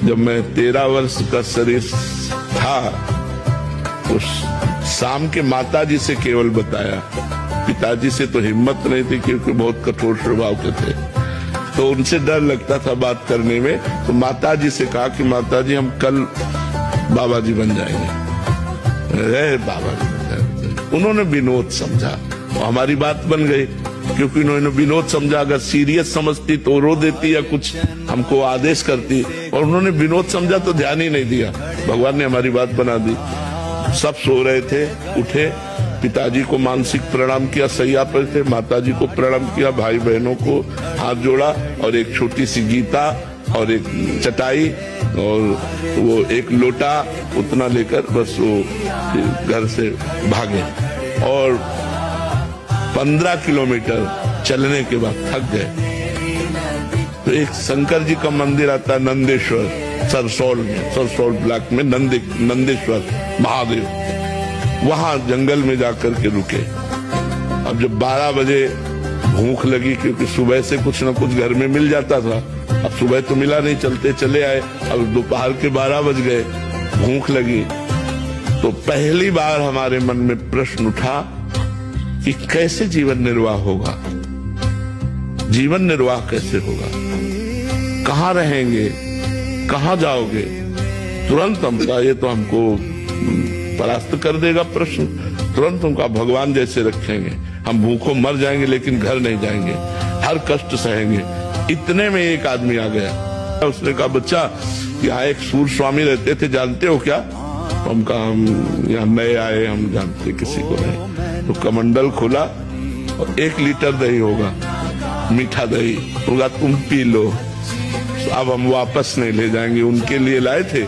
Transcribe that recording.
जब मैं 13 वर्ष का शरीर था तो शाम के माताजी से केवल बताया, पिताजी से तो हिम्मत नहीं थी क्योंकि बहुत कठोर स्वभाव के थे, तो उनसे डर लगता था बात करने में। तो माताजी से कहा कि माताजी हम कल बाबा जी बन जाएंगे। बाबा जी बन जाएंगे। उन्होंने विनोद समझा तो हमारी बात बन गई, क्योंकि उन्होंने विनोद समझा। अगर सीरियस समझती तो रो देती या कुछ हमको आदेश करती, और उन्होंने विनोद समझा तो ध्यान ही नहीं दिया। भगवान ने हमारी बात बना दी। सब सो रहे थे, उठे, पिताजी को मानसिक प्रणाम किया, सैया पर थे, माताजी को प्रणाम किया, भाई बहनों को हाथ जोड़ा, और एक छोटी सी गीता और एक चटाई और वो एक लोटा उतना लेकर बस वो घर से भागे। और 15 किलोमीटर चलने के बाद थक गए तो एक शंकर जी का मंदिर आता है नंदेश्वर, सरसौल में, सरसौल ब्लॉक में नंदेश्वर महादेव, वहां जंगल में जाकर के रुके। अब जब 12 बजे भूख लगी, क्योंकि सुबह से कुछ न कुछ घर में मिल जाता था, अब सुबह तो मिला नहीं, चलते चले आए। अब दोपहर के 12 बज गए, भूख लगी, तो पहली बार हमारे मन में प्रश्न उठा कि कैसे जीवन निर्वाह होगा, जीवन निर्वाह कैसे होगा, कहाँ रहेंगे, कहाँ जाओगे। तुरंत हम कहा ये तो हमको परास्त कर देगा प्रश्न। तुरंत उनका भगवान जैसे रखेंगे, हम भूखों मर जाएंगे लेकिन घर नहीं जाएंगे, हर कष्ट सहेंगे। इतने में एक आदमी आ गया, उसने कहा बच्चा यहाँ एक सूर स्वामी रहते थे, जानते हो क्या? तो हम कहा हम यहाँ नए आए, हम जानते किसी को नहीं। तो कमंडल खोला और 1 लीटर दही होगा, मीठा दही होगा, तुम पी लो, अब हम वापस नहीं ले जाएंगे। उनके लिए लाए थे।